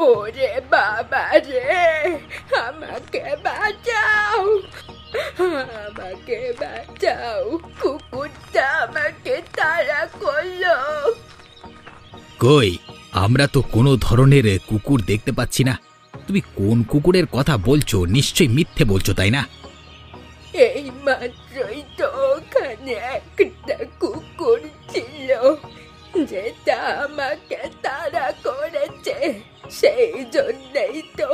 ওরে বাবা রে, আমাকে বাঁচাও, আমাকে বাঁচাও, কুকুরটা আমাকে তাড়া করলো। কই, আমরা তো কোনো ধরনের কুকুর দেখতে পাচ্ছি না। তুমি কোন কুকুরের কথা বলছো? নিশ্চয়ই মিথ্যে বলছো, তাই না? এই মাত্রই তো ওখানে একটা কুকুর ছিল, যেটা আমাকে তাড়া করেছে। সেই জন্যই তো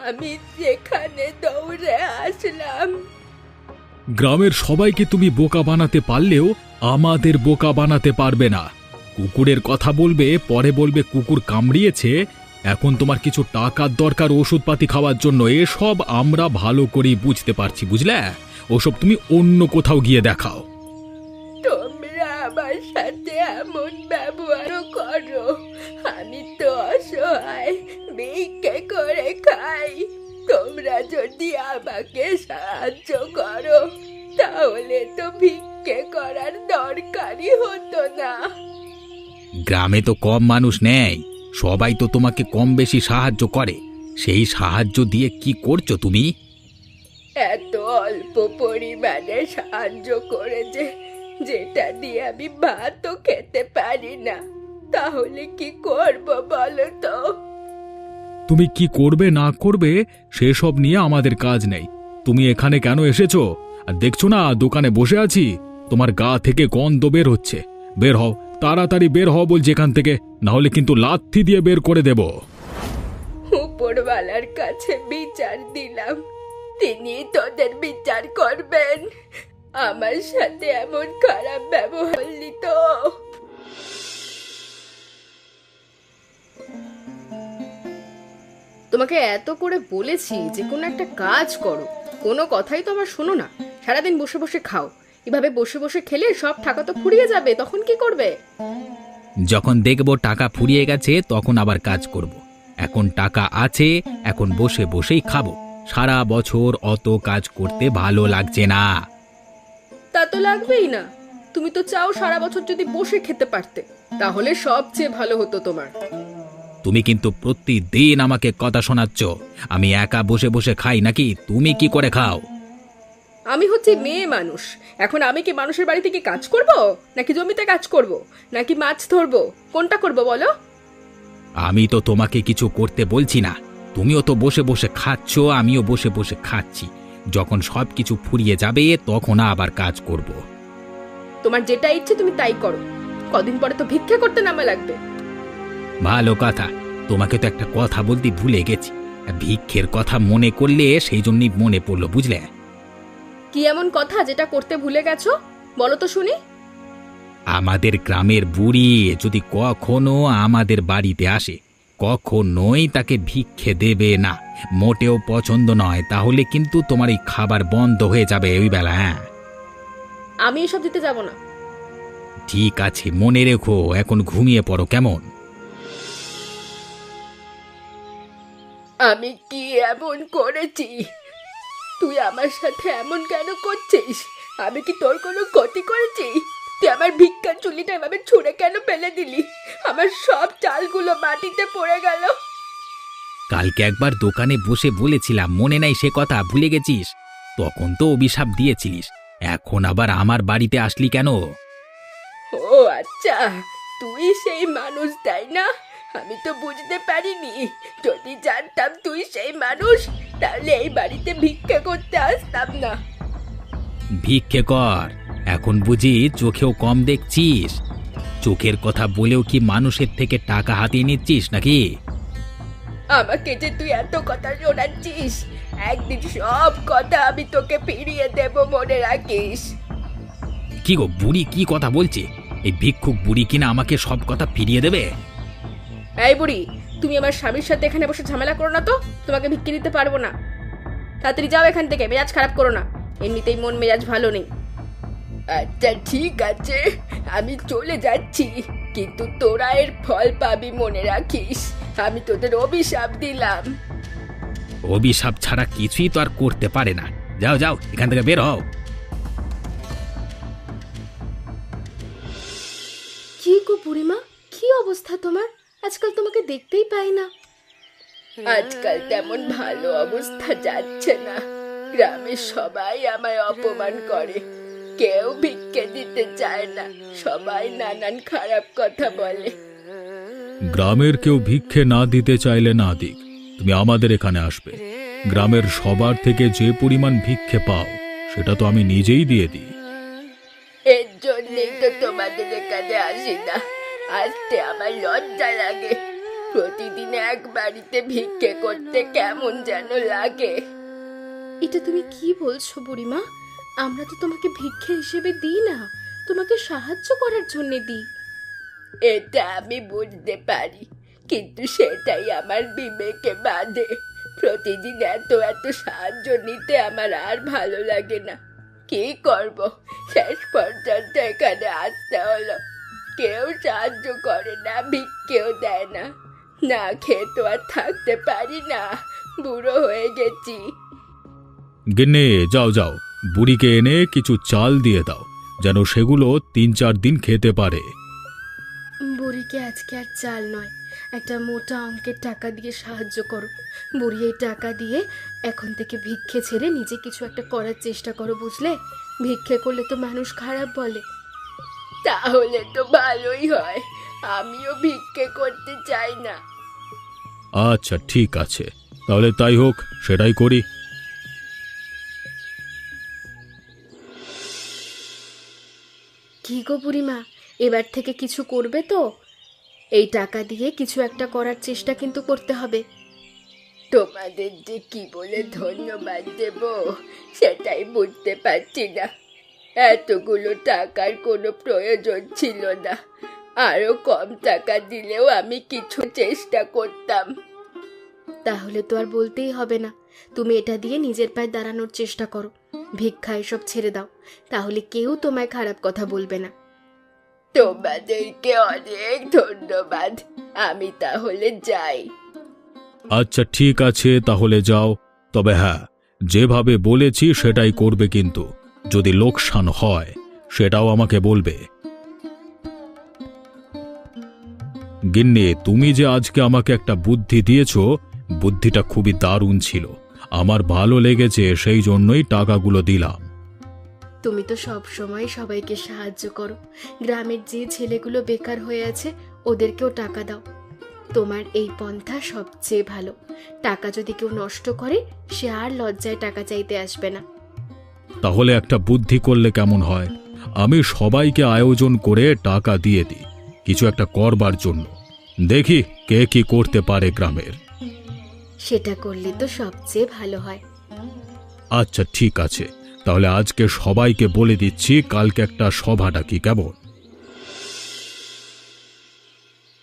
আমি যেখানে দৌড়ে আসলাম। গ্রামের সবাইকে তুমি বোকা বানাতে পারলেও আমাদের বোকা বানাতে পারবে না। কুকুরের কথা বলবে, পরে বলবে কুকুর কামড়িয়েছে। এখন তোমার কিছু টাকার দরকার ওষুধপাতি খাওয়ার জন্য, এসব আমরা ভালো করেই বুঝতে পারছি, বুঝলে? ওসব তুমি অন্য কোথাও গিয়ে দেখাও। তোমরা আমার সাথে এমন ব্যবহার করো, আমি তো অসহায়, ভিক্ষে করে খাই। তোমরা যদি আমাকে সাহায্য করো তাহলে তো ভিক্ষে করার দরকারই হতো না। গ্রামে তো কম মানুষ নেই, সবাই তো তোমাকে কম বেশি সাহায্য করে। সেই সাহায্য দিয়ে কি করছো তুমি? এত অল্প পরিমাণে সাহায্য করেছে, যেটা দিয়ে আমি ভাতও খেতে পারি না। তাহলে কি করব বলো তো? তুমি কি করবে না করবে সেসব নিয়ে আমাদের কাজ নেই। তুমি এখানে কেন এসেছো? আর দেখছো না দোকানে বসে আছি? তোমার গা থেকে গন্ধ বের হচ্ছে। বের হও, তাড়াতাড়ি বের হও বলছি এখান থেকে, না হলে কিন্তু লাথি দিয়ে বের করে দেব। উপরওয়ালার কাছে বিচার দিলাম, তিনি তোদের বিচার করবেন। আমার সাথে এমন খারাপ ব্যবহার করলি তো। তোমাকে এত করে বলেছি যে কোনো একটা কাজ করো, কোনো কথাই তো আমার শোনো না। সারাদিন বসে বসে খাও, এভাবে বসে বসে খেলে সব টাকা তো ফুরিয়ে যাবে, তখন কি করবে? যখন দেখব টাকা ফুরিয়ে গেছে তখন আবার কাজ করব। এখন টাকা আছে, এখন বসে বসেই খাবো। সারা বছর অত কাজ করতে ভালো লাগছে না। তা তো লাগবেই না। তুমি তো চাও সারা বছর যদি বসে খেতে পারতে, তাহলে সবচেয়ে ভালো হতো তোমার। তুমি কিন্তু প্রতিদিন আমাকে কথা শোনাচ্ছ। আমি একা বসে বসে খাই নাকি? তুমি কি করে খাও? আমি হচ্ছি মেয়ে মানুষ, এখন আমি কি মানুষের বাড়িতে কি কাজ করব, নাকি জমিতে কাজ করব, নাকি মাছ ধরবো? কোনটা করব বলো? আমি তো তোমাকে কিছু করতে বলছি না। তুমিও তো বসে বসে খাচ্ছ, আমিও বসে বসে খাচ্ছি। যখন সবকিছু ফুরিয়ে যাবে তখন আবার কাজ করব। তোমার যেটা ইচ্ছে তুমি তাই করো, কদিন পরে তো ভিক্ষা করতে নামা লাগবে। ভালো কথা, তোমাকে তো একটা কথা বলতে ভুলে গেছি। ভিক্ষের কথা মনে করলে সেই জন্যই মনে পড়লো, বুঝলে? কি এমন কথা যেটা করতে ভুলে গেছো, বলো তো শুনি। আমাদের গ্রামের বুড়ি যদি কখনো আমাদের বাড়িতে আসে, কখনোই তাকে ভিক্ষে দেবে না। মোটেও পছন্দ নয়, তাহলে কিন্তু তোমার এই খাবার বন্ধ হয়ে যাবে ওই বেলা। হ্যাঁ, আমি এসব দিতে যাব না। ঠিক আছে, মনে রেখো। এখন ঘুমিয়ে পড়ো, কেমন? আমি কি এমন করেছি? তুই আমার সাথে এমন কেন করছিস? আমি কি তোর কোনো ক্ষতি করেছি? তুই আমার ভিক্ষার চুলিটা এভাবে ছুঁড়ে কেন ফেলে দিলি? আমার সব চালগুলো মাটিতে পড়ে গেল। কালকে একবার দোকানে বসে বলেছিলাম, মনে নাই সে কথা? ভুলে গেছিস? তখন তো অভিশাপ দিয়েছিলিস। এখন আবার আমার বাড়িতে আসলি কেন? ও আচ্ছা, তুই সেই মানুষ, তাই না? আমি তো বুঝতে পারিনি। যদি জানতাম তুই সেই মানুষ, তাহলে এই বাড়িতে ভিক্ষা করতে আসতাম না। ভিক্ষে কর। এখন বুঝি চোখেও কম দেখছিস? চোখের কথা বলেও কি মানুষের থেকে টাকা হাতিয়ে নিচ্ছিস নাকি? আমাকে যে তুই এত কথা শোনাচ্ছিস, একদিন সব কথা আমি তোকে ফিরিয়ে দেব, মনে রাখিস। কি গো, বুড়ি কি কথা বলছে? এই ভিক্ষুক বুড়ি কিনা আমাকে সব কথা ফিরিয়ে দেবে? এই বুড়ি, তুমি আমার স্বামীর সাথে এখানে বসে ঝামেলা করো না তো, তোমাকে ভিক্ষে দিতে পারবো না। তাড়াতাড়ি যাও এখান থেকে, মেজাজ খারাপ করো না, এমনিতেই মন মেজাজ ভালো নেই। আচ্ছা ঠিক আছে, আমি চলে যাচ্ছি, কিন্তু তোরা এর ফল পাবি, মনে রাখিস। আমি তোদের অভিশাপ দিলাম। অভিশাপ ছাড়া কিছুই তো আর করতে পারে না। যাও যাও, এখান থেকে বের হও। কি গো বুড়িমা, কি অবস্থা তোমার? আজকাল তোমাকে দেখতেই পাই না। আজকাল তেমন ভালো অবস্থা যাচ্ছে না। গ্রামের সবাই আমায় অপমান করে, কেউ ভিক্ষে দিতে চায় না, সবাই নানান খারাপ কথা বলে। গ্রামের কেউ ভিক্ষে না দিতে চাইলে না দিক, তুমি আমাদের এখানে আসবে। গ্রামের সবার থেকে যে পরিমাণ ভিক্ষে পাও সেটা তো আমি নিজেই দিয়ে দিই। এর জন্যই তো তোমাদের এখানে আসি না। আসতে আমার লজ্জা লাগে। প্রতিদিন এক বাড়িতে ভিক্ষে করতে কেমন যেন লাগে। এটা তুমি কি বলছো বুড়িমা? আমরা তো তোমাকে ভিক্ষে হিসেবে দিই না, তোমাকে সাহায্য করার জন্য দিই। এটা আমি বুঝতে পারি, কিন্তু সেটাই আমার বিবেকে বাধে। প্রতিদিন এত এত সাহায্য নিতে আমার আর ভালো লাগে না। কি করব, শেষ পর্যন্ত এখানে আসতে হলো। কেউ সাহায্য করে না, ভিক্ষেও দেয় না। না খেয়ে তো আর থাকতে পারি না, বুড়ো হয়ে গেছি। গিন্নি, যাও যাও, বুড়িকে এনে কিছু চাল দিয়ে দাও, যেন সেগুলো 3-4 দিন খেতে পারে। বুড়িকে আজকে আর চাল নয়, একটা মোটা অঙ্কের টাকা দিয়ে সাহায্য করো। বুড়ি এই টাকা দিয়ে এখন থেকে ভিক্ষে ছেড়ে নিজে কিছু একটা করার চেষ্টা করো, বুঝলে? ভিক্ষে করলে তো মানুষ খারাপ বলে। তাহলে তো ভালোই হয়, আমিও ভিক্ষে করতে চাই না। আচ্ছা ঠিক আছে, তাহলে তাই হোক, সেটাই করি। কি গো বুড়িমা, এবার থেকে কিছু করবে তো? এই টাকা দিয়ে কিছু একটা করার চেষ্টা কিন্তু করতে হবে। তোমাদের যে কি বলে ধন্যবাদ দেব সেটাই বুঝতে পারছি না। এতগুলো টাকার কোনো প্রয়োজন ছিল না। আরো কম টাকা দিলেও আমি কিছু চেষ্টা করতাম। তাহলে তো আর বলতেই হবে না, তুমি এটা দিয়ে নিজের পায়ে দাঁড়ানোর চেষ্টা করো। ভিক্ষা এসব ছেড়ে দাও, তাহলে কেউ তোমায় খারাপ কথা বলবে না। তোমাদেরকে অনেক ধন্যবাদ, আমি তাহলে যাই। আচ্ছা ঠিক আছে, তাহলে যাও। তবে হ্যাঁ, যেভাবে বলেছি সেটাই করবে, কিন্তু যদি লোকসান হয় সেটাও আমাকে বলবে। গিন্নি, তুমি যে আজকে আমাকে একটা বুদ্ধি দিয়েছো, বুদ্ধিটা খুবই দারুণ ছিল, আমার ভালো লেগেছে, সেই জন্যই টাকাগুলো দিলাম। তুমি তো সব সময় সবাইকে সাহায্য করো। গ্রামের যে ছেলেগুলো বেকার হয়ে আছে ওদেরকেও টাকা দাও। তোমার এই পন্থা সবচেয়ে ভালো। টাকা যদি কেউ নষ্ট করে সে আর লজ্জায় টাকা চাইতে আসবে না। তাহলে একটা বুদ্ধি করলে কেমন হয়? আমি সবাইকে আয়োজন করে টাকা দিয়ে দিই কিছু একটা করবার জন্য, দেখি কে কি করতে পারে গ্রামের। সেটা করলে তো সবচেয়ে ভালো হয়। আচ্ছা ঠিক আছে, তাহলে আজকে সবাইকে বলে দিচ্ছি, কালকে একটা সভা ডাকি, কেমন?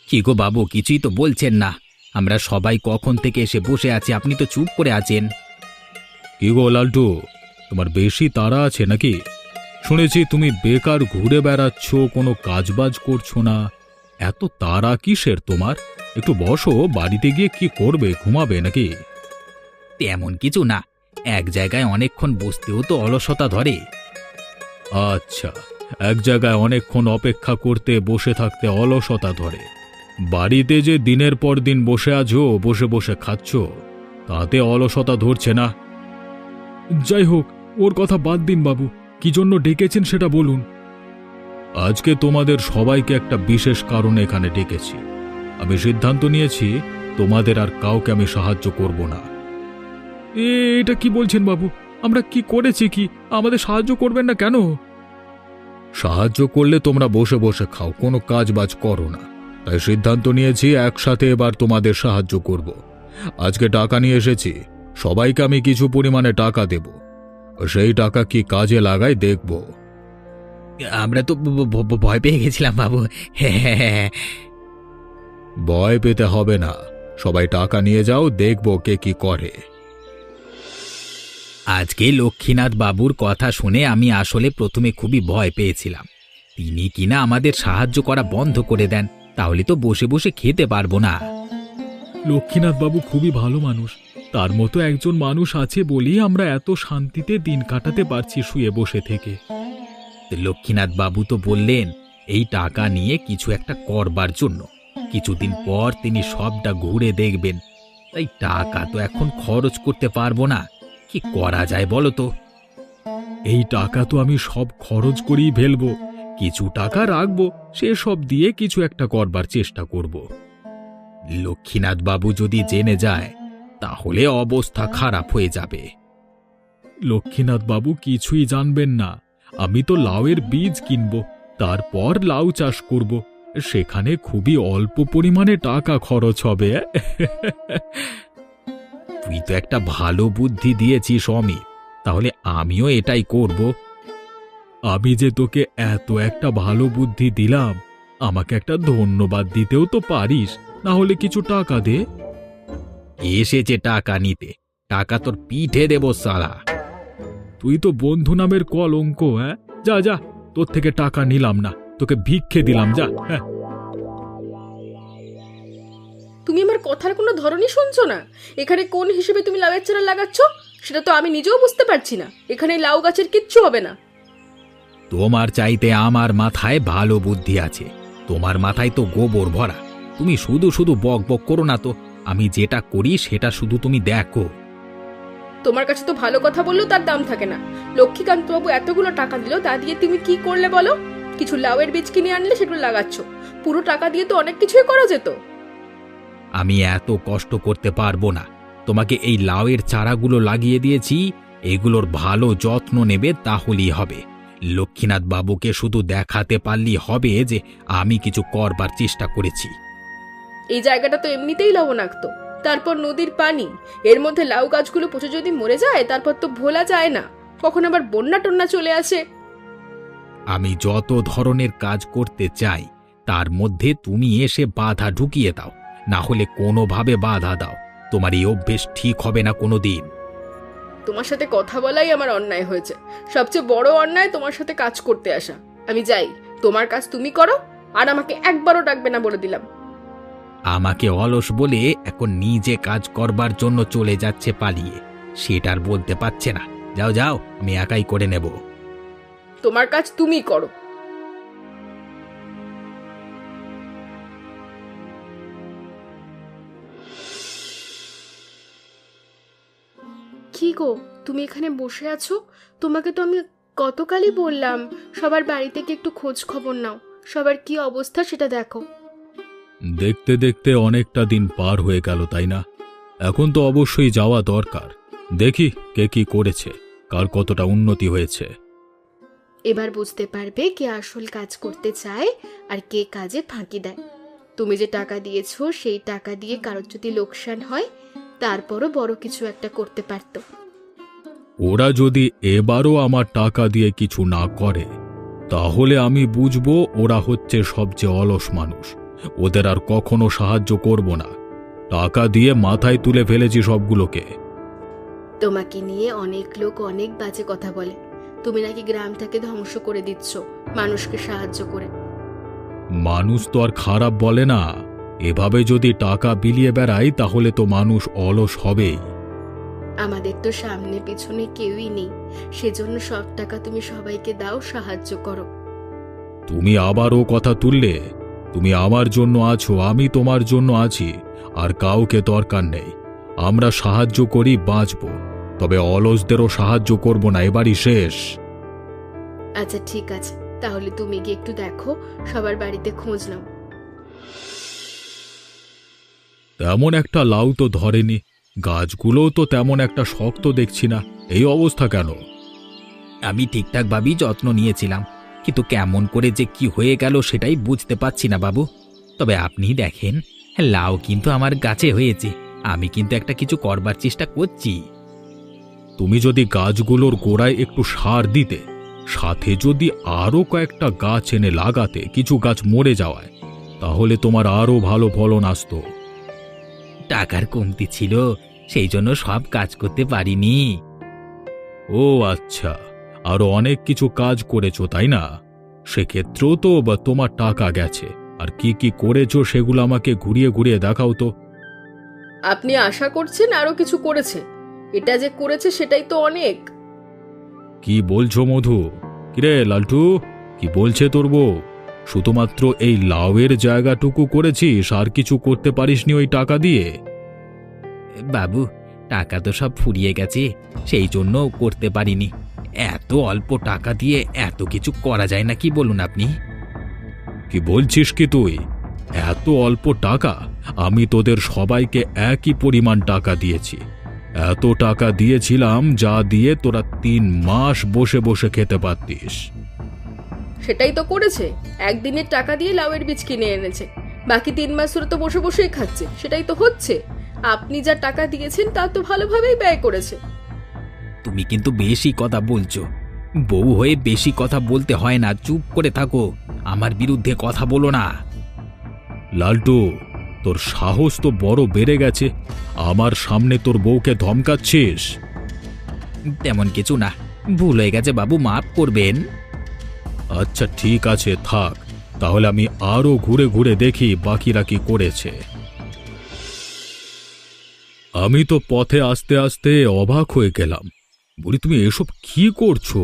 কি গো বাবু, কিছুই তো বলছেন না। আমরা সবাই কখন থেকে এসে বসে আছি, আপনি তো চুপ করে আছেন। কি গো লালটু, তোমার বেশি তাড়া আছে নাকি? শুনেছি তুমি বেকার ঘুরে বেড়াচ্ছ, কোনো কাজবাজ করছো না। এত তাড়া কিসের তোমার? একটু বসো, বাড়িতে গিয়ে কি করবে, ঘুমাবে নাকি? তেমন কিছু না, এক জায়গায় অনেকক্ষণ বসতেও তো অলসতা ধরে। আচ্ছা, এক জায়গায় অনেকক্ষণ অপেক্ষা করতে বসে থাকতে অলসতা ধরে। বাড়িতে যে দিনের পর দিন বসে আছো, বসে বসে খাচ্ছ, তাতে অলসতা ধরছে না? যাই হোক, ওর কথা বাদ দিন বাবু, কি জন্য ডেকেছেন সেটা বলুন। আজকে তোমাদের সবাইকে একটা বিশেষ কারণে এখানে ডেকেছি। আমি সিদ্ধান্ত নিয়েছি তোমাদের আর কাউকে আমি সাহায্য করব না। এটা কি বলছেন বাবু? আমরা কি করেছি কি আমাদের সাহায্য করবেন না কেন? সাহায্য করলে তোমরা বসে বসে খাও, কোনো কাজ বাজ করো না। তাই সিদ্ধান্ত নিয়েছি একসাথে এবার তোমাদের সাহায্য করব। আজকে টাকা নিয়ে এসেছি, সবাইকে আমি কিছু পরিমাণে টাকা দেব, সেই টাকা কি কাজে লাগাই দেখব। আমরা তো ভয় পেয়ে গেছিলাম বাবু। হ্যাঁ, ভয় পেতে হবে না, সবাই টাকা নিয়ে যাও, দেখব কে কি করে। আজকে লক্ষ্মীনাথ বাবুর কথা শুনে আমি আসলে প্রথমে খুবই ভয় পেয়েছিলাম। তিনি কিনা আমাদের সাহায্য করা বন্ধ করে দেন, তাহলে তো বসে বসে খেতে পারবো না। লক্ষ্মীনাথ বাবু খুবই ভালো মানুষ, তার মতো একজন মানুষ আছে বলেই আমরা এত শান্তিতে দিন কাটাতে পারছি শুয়ে বসে থেকে। লক্ষ্মীনাথ বাবু তো বললেন এই টাকা নিয়ে কিছু একটা করবার জন্য। কিছুদিন পর তিনি সবটা ঘুরে দেখবেন, এই টাকা তো এখন খরচ করতে পারবো না, কি করা যায় বলো তো? এই টাকা তো আমি সব খরচ করেই ফেলবো, কিছু টাকা রাখবো, সেসব দিয়ে কিছু একটা করবার চেষ্টা করব। লক্ষ্মীনাথ বাবু যদি জেনে যায় তাহলে অবস্থা খারাপ হয়ে যাবে। লক্ষ্মীনাথ বাবু কিছুই জানবেন না। আমি তো লাউয়ের বীজ কিনব, তারপর লাউ চাষ করব, সেখানে খুবই অল্প পরিমাণে টাকা খরচ হবে। তুই তো একটা ভালো বুদ্ধি দিয়েছিস অমিত, তাহলে আমিও এটাই করব। আমি যে তোকে এত একটা ভালো বুদ্ধি দিলাম, আমাকে একটা ধন্যবাদ দিতেও তো পারিস, না হলে কিছু টাকা দে। এসেছে টাকা নিতে, টাকা তোর পিঠে দেব সালা। তুই তো বন্ধু নামের কলঙ্ক। হ্যাঁ, যা যা, তোর থেকে টাকা নিলাম না, তোকে ভিক্ষে দিলাম, যা। হ্যাঁ, তুমি আমার কথার কোনো ধরনই শুনছো না। এখানে কোন হিসেবে তুমি লাউয়ের চারা লাগাচ্ছ সেটা তো আমি নিজেও বুঝতে পারছি না। এখানে লাউ গাছের কিচ্ছু হবে না। তোমার চাইতে আমার মাথায় ভালো বুদ্ধি আছে, তোমার মাথায় তো গোবর ভরা। তুমি শুধু শুধু বক বক করো না তো, আমি যেটা করি সেটা শুধু তুমি দেখো। তোমার কাছে তো ভালো কথা বললেও তার দাম থাকে না। লক্ষ্মীকান্ত বাবু এতগুলো টাকা দিল, তা দিয়ে তুমি কি করলে বলো? কিছু লাউয়ের বীজ কিনে আনলে সেগুলো লাগাচ্ছ, পুরো টাকা দিয়ে তো অনেক কিছুই করা যেত। আমি এত কষ্ট করতে পারবো না। তোমাকে এই লাউয়ের চারাগুলো লাগিয়ে দিয়েছি, এগুলোর ভালো যত্ন নেবে তাহলেই হবে। লক্ষ্মীনাথ বাবুকে শুধু দেখাতে পারলেই হবে যে আমি কিছু করবার চেষ্টা করেছি। এই জায়গাটা তো এমনিতেই লবণাক্ত, তারপর নদীর পানি, এর মধ্যে লাউ গাছগুলো পচে যদি মরে যায় তারপর তো ভোলা যায় না, কখন আবার বন্যা টন্যা চলে আসে। আমি যত ধরনের কাজ করতে চাই তার মধ্যে তুমি এসে বাধা ঢুকিয়ে দাও, না হলে কোনোভাবে বাধা দাও। তোমার এই অভ্যেস ঠিক হবে না কোনোদিন। তোমার সাথে কথা বলাই আমার অন্যায় হয়েছে, সবচেয়ে বড় অন্যায় তোমার সাথে কাজ করতে আসা। আমি যাই, তোমার কাজ তুমি করো, আর আমাকে একবারও ডাকবে না বলে দিলাম। আমাকে অলস বলে এখন নিজে কাজ করবার জন্য চলে যাচ্ছে পালিয়ে, সেটা আর বলতে পারছে না। যাও যাও, আমি একাই করে নেব। তোমার কাজ তুমি করো। কি গো, তুমি এখানে বসে আছো? তোমাকে তো আমি গতকালই বললাম সবার বাড়ি থেকে একটু খোঁজ খবর নাও, সবার কি অবস্থা সেটা দেখো। দেখতে দেখতে অনেকটা দিন পার হয়ে গেল, তাই না? এখন তো অবশ্যই যাওয়া দরকার, দেখি কে কি করেছে, কার কতটা উন্নতি হয়েছে। এবার বুঝতে পারবে কে আসল কাজ করতে চায় আর কে কাজে ফাঁকি দেয়। তুমি যে টাকা দিয়েছো সেই টাকা দিয়ে কারোর যদি লোকসান হয় তারপরও বড় কিছু একটা করতে পারতো। ওরা যদি এবারও আমার টাকা দিয়ে কিছু না করে, তাহলে আমি বুঝবো ওরা হচ্ছে সবচেয়ে অলস মানুষ, ওদের আর কখনো সাহায্য করব না। টাকা দিয়ে মাথায় তুলে ফেলেছি সবগুলোকে। তোমাকে নিয়ে অনেক লোক অনেক বাজে কথা বলে, তুমি নাকি গ্রামটাকে ধ্বংস করে দিচ্ছ মানুষকে সাহায্য করে। মানুষ তো আর খারাপ বলে না, এভাবে যদি টাকা বিলিয়ে বেড়াই তাহলে তো মানুষ অলস হবেই। আমাদের তো সামনে পিছনে কেউই নেই, সেজন্য সব টাকা তুমি সবাইকে দাও, সাহায্য করো। তুমি আবারও কথা তুললে। তুমি আমার জন্য আছো, আমি তোমার জন্য আছি, আর কাউকে দরকার নেই। আমরা সাহায্য করি, বাঁচব, তবে অলসদেরও সাহায্য করব না, এবারই শেষ। আচ্ছা ঠিক আছে, তাহলে তুমি গিয়ে একটু দেখো, সবার বাড়িতে খোঁজ নাও। তেমন একটা লাউ তো ধরেনি, গাছগুলোও তো তেমন একটা শক্ত দেখছি না, এই অবস্থা কেন? আমি ঠিকঠাক ভাবেই যত্ন নিয়েছিলাম, কিন্তু কেমন করে যে কি হয়ে গেল সেটাই বুঝতে পারছি না বাবু। তবে আপনি দেখেন, লাউ কিন্তু আমার গাছে হয়েছে, আমি কিন্তু একটা কিছু করবার চেষ্টা করছি। তুমি যদি গাছগুলোর গোড়ায় একটু সার দিতে, সাথে যদি আরও কয়েকটা গাছ এনে লাগাতে কিছু গাছ মরে যাওয়ায়, তাহলে তোমার আরও ভালো ফলন আসতো। টাকার কমতি ছিল, সেই জন্য সব কাজ করতে পারিনি। ও আচ্ছা, আরো অনেক কিছু কাজ করেছো তাই না? সেক্ষেত্রেও তো তোমার টাকা গেছে, আর কি কি করেছো সেগুলো আমাকে ঘুরিয়ে ঘুরিয়ে দেখাও তো। আপনি আশা করছেন আরো কিছু করেছে, এটা যে করেছে সেটাই তো অনেক। কি বলছো মধু? কিরে লালটু, কি বলছে তোর বউ? শুধুমাত্র এই লাউয়ের জায়গাটুকু করেছিস, আর কিছু করতে পারিসনি ওই টাকা দিয়ে? বাবু, টাকা তো সব ফুরিয়ে গেছে, সেই জন্য করতে পারিনি। এত অল্প টাকা দিয়ে এত কিছু করা যায় না, কি বলুন আপনি? কি বলছিস কি তুই? এত অল্প টাকা? আমি তোদের সবাইকে একই পরিমাণ টাকা দিয়েছি। এত টাকা দিয়েছিলাম যা দিয়ে তোরা 3 মাস বসে বসে খেতে পারতিস। সেটাই তো করেছে, একদিনের টাকা দিয়ে লাউয়ের বীজ কিনে এনেছে, বাকি 3 মাস ধরে তো বসে বসেই খাচ্ছে। সেটাই তো হচ্ছে। আপনি যা টাকা দিয়েছেন তা তো ভালোভাবেই ব্যয় করেছে। তুমি কিন্তু বেশি কথা বলছো। বউ হয়ে বেশি কথা বলতে হয় না, চুপ করে থাকো, আমার বিরুদ্ধে কথা বলো না। লালটু, তোর সাহস তো বড় বেড়ে গেছে। আমার সামনে তোর বউকে ধমকাচ্ছিস। তেমন কিছু না, ভুল হয়ে গেছে বাবু, মাফ করবেন। আচ্ছা ঠিক আছে, থাক। তাহলে আমি আরো ঘুরে ঘুরে দেখি বাকিরা কি করেছে। আমি তো পথে আসতে আসতে অবাক হয়ে গেলাম। বলি, তুমি এসব কি করছো?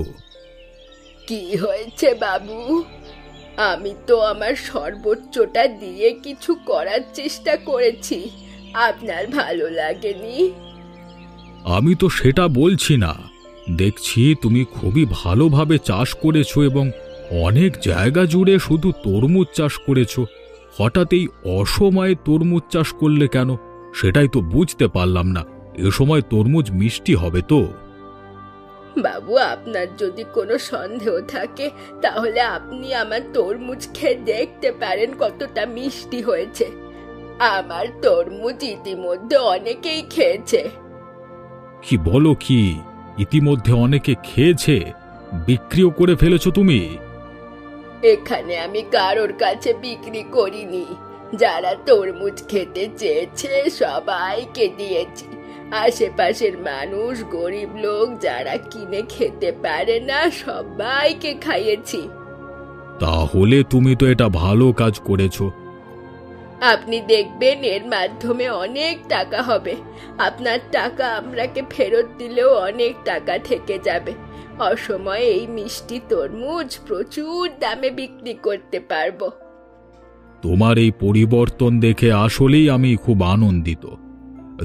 কি হয়েছে বাবু? আমি তো আমার সর্বোচ্চটা দিয়ে কিছু করার চেষ্টা করেছি, আপনার ভালো লাগেনি? আমি তো সেটা বলছি না। দেখছি তুমি খুবই ভালোভাবে চাষ করেছো এবং অনেক জায়গা জুড়ে শুধু তরমুজ চাষ করেছো। হঠাৎ এই অসময়ে তরমুজ চাষ করলে কেন, সেটাই তো বুঝতে পারলাম না। এ সময় তরমুজ মিষ্টি হবে তো? বাবু, আপনার যদি কোনো সন্দেহ থাকে তাহলে আপনি আমার তরমুজ খেয়ে দেখতে পারেন কতটা মিষ্টি হয়েছে। আমার তরমুজ ইতিমধ্যে অনেকেই খেয়েছে। কি বলো কি? ইতিমধ্যে অনেকে খেয়েছে? বিক্রিও করে ফেলেছো তুমি? এখানে আমি কারোর কাছে বিক্রি করিনি। যারা তরমুজ খেতে চেয়েছে সবাইকে দিয়েছি। আশেপাশের মানুষ, গরিব লোক যারা কিনে খেতে পারে না, সবাইকে খাইয়েছি। তাহলে তুমি তো এটা ভালো কাজ করেছো। আপনি দেখবেন এর মাধ্যমে অনেক টাকা হবে। আপনার টাকা আমরাকে ফেরত দিলেও অনেক টাকা থেকে যাবে। অসময়ে এই মিষ্টি তরমুজ প্রচুর দামে বিক্রি করতে পারবো। তোমার এই পরিবর্তন দেখে আসলেই আমি খুব আনন্দিত।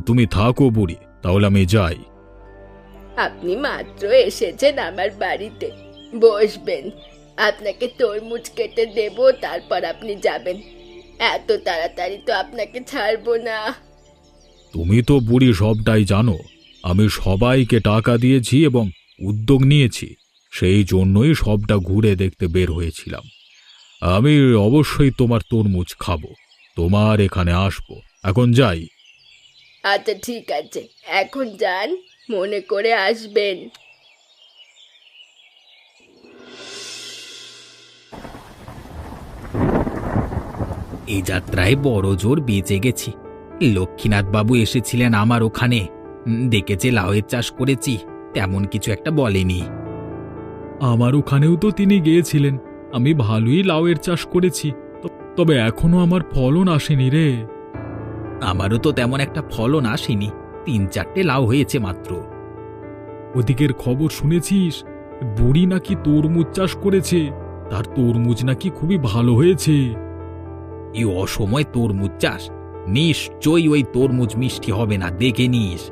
তুমি থাকো বুড়ি, তাহলে আমি যাই। আপনি মাত্র এসেছেন আমার বাড়িতে, বসবেন। আপনাকে তরমুজ কেটে দেব, তারপর আপনি যাবেন। এত তাড়াতাড়ি তো আপনাকে ছাড়বো না। তুমি তো বুড়ি সবটাই জানো। আমি সবাইকে টাকা দিয়েছি এবং উদ্যোগ নিয়েছি, সেই জন্যই সবটা ঘুরে দেখতে বের হয়েছিলাম। আমি অবশ্যই তোমার তরমুজ খাবো, তোমার এখানে আসবো। এখন যাই। আচ্ছা ঠিক আছে, এখন যান, মনে করে আসবেন। এই যাত্রায় বড় জোর বেঁচে গেছি। লক্ষ্মীনাথ বাবু এসেছিলেন আমার ওখানে, দেখেছে লাউয়ের চাষ করেছি, তেমন কিছু একটা বলেনি। আমার ওখানেও তো তিনি গিয়েছিলেন। আমি ভালোই লাউয়ের চাষ করেছি, তবে এখনো আমার ফলন আসেনি রে। আমারও তো তেমন একটা ফলন আসেনি, 3-4টে লাউ হয়েছে মাত্র। ওদিকের খবর শুনেছিস? বুড়ি নাকি তরমুজ চাষ করেছে, তার তরমুজ নাকি খুবই ভালো হয়েছে। এই অসময় তরমুজ চাষ? নিশ্চয়ই ওই তরমুজ মিষ্টি হবে না, দেখে নিস।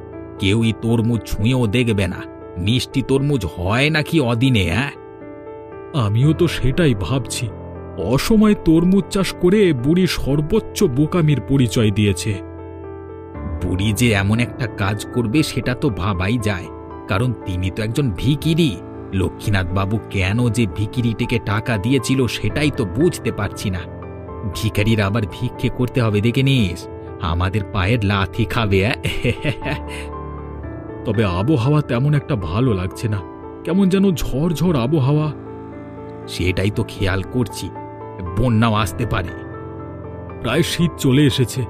কেউ এই তরমুজ ছুঁয়েও দেখবে না। মিষ্টি তরমুজ হয় নাকি অদিনে? হ্যাঁ, আমিও তো সেটাই ভাবছি। অসময়ে তরমুজ চাষ করে বুড়ি সর্বোচ্চ বোকামির পরিচয় দিয়েছে। বুড়ি যে এমন একটা কাজ করবে সেটা তো ভাবাই যায়, কারণ তিনি তো একজন ভিখিরি। লক্ষ্মীনাথ বাবু কেন যে ভিখিরিটিকে টাকা দিয়েছিল সেটাই তো বুঝতে পারছি না। ভিখারির আবার ভিক্ষে করতে হবে, দেখে নিস, আমাদের পায়ের লাথি খাবে। তবে আবহাওয়া তেমন একটা ভালো লাগছে না, কেমন যেন ঝড় ঝড় আবহাওয়া। সেটাই তো খেয়াল করছি, বন্যাও আসতে পারে। প্রায় শীত চলে এসেছে,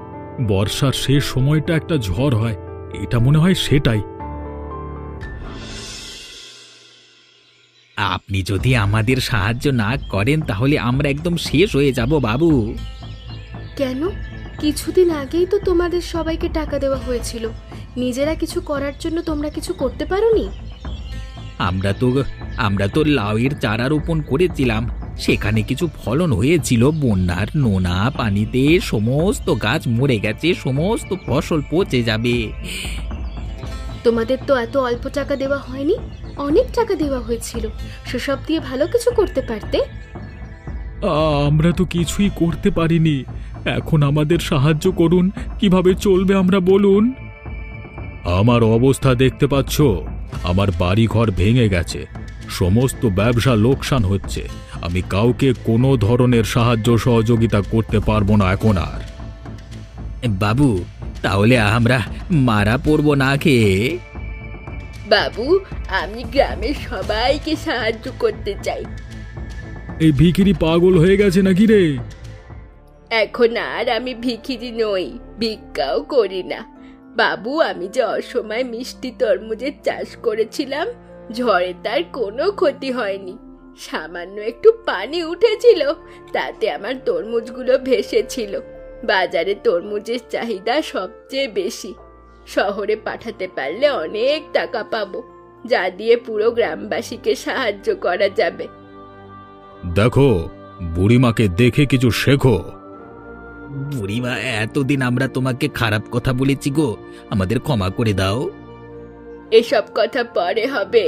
বর্ষার শেষ সময়টা একটা ঝড় হয়, এটা মনে হয় সেটাই। আপনি যদি আমাদের সাহায্য না করেন তাহলে আমরা একদম শেষ হয়ে যাব বাবু। কেন? কিছুদিন আগেই তো তোমাদের সবাইকে টাকা দেওয়া হয়েছিল। নিজেরা কিছু করার জন্য তোমরা কিছু করতে পারোনি? আমরা তো লাউয়ের চারা রোপণ করেছিলাম, সেখানে কিছু ফলন হয়েছিল, বন্যার নোনা পানিতে সমস্ত গাছ মরে গেছে, সমস্ত ফসল পচে যাবে। তোমাদের তো এত অল্প টাকা দেওয়া হয়নি, অনেক টাকা দেওয়া হয়েছিল। সেসব দিয়ে ভালো কিছু করতে পারতে। আমরা তো কিছুই করতে পারিনি। এখন আমাদের সাহায্য করুন, কিভাবে চলবে আমরা বলুন। আমার অবস্থা দেখতে পাচ্ছ, আমার বাড়িঘর ভেঙে গেছে, সমস্ত ব্যবসা লোকসান হচ্ছে। আমি কাউকে কোনো ধরনের সাহায্য সহযোগিতা করতে পারবো না এখন আর। বাবু, তাহলে আমরা মারা পড়বো না খেয়ে? বাবু, আমি গ্রামের সবাইকে সাহায্য করতে চাই। এই ভিখিরি পাগল হয়ে গেছে নাকি রে? এখন আর আমি ভিখিরি নই, ভিক্ষাও করি না। বাবু, আমি যে অসময় মিষ্টি তরমুজের চাষ করেছিলাম, ঝড়ে তার কোনো ক্ষতি হয়নি। সামান্য একটু পানি উঠেছিল, তাতে আমার তরমুজগুলো ভেসেছিল। বাজারে তরমুজের চাহিদা সবচেয়ে বেশি। শহরে পাঠাতে পারলে অনেক টাকা পাবো, যা দিয়ে পুরো গ্রামবাসীকে সাহায্য করা যাবে। দেখো, বুড়িমাকে দেখে কিছু শেখো। বুড়িমা, এতদিন আমরা তোমাকে খারাপ কথা বলেছি গো, আমাদের ক্ষমা করে দাও। এসব কথা পরে হবে,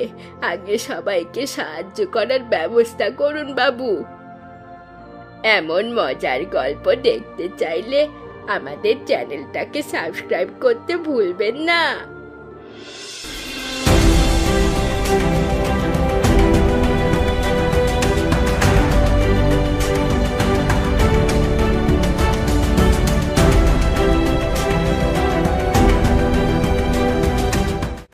আগে সবাইকে সাহায্য করার ব্যবস্থা করুন বাবু। এমন মজার গল্প দেখতে চাইলে আমাদের চ্যানেলটাকে সাবস্ক্রাইব করতে ভুলবেন না।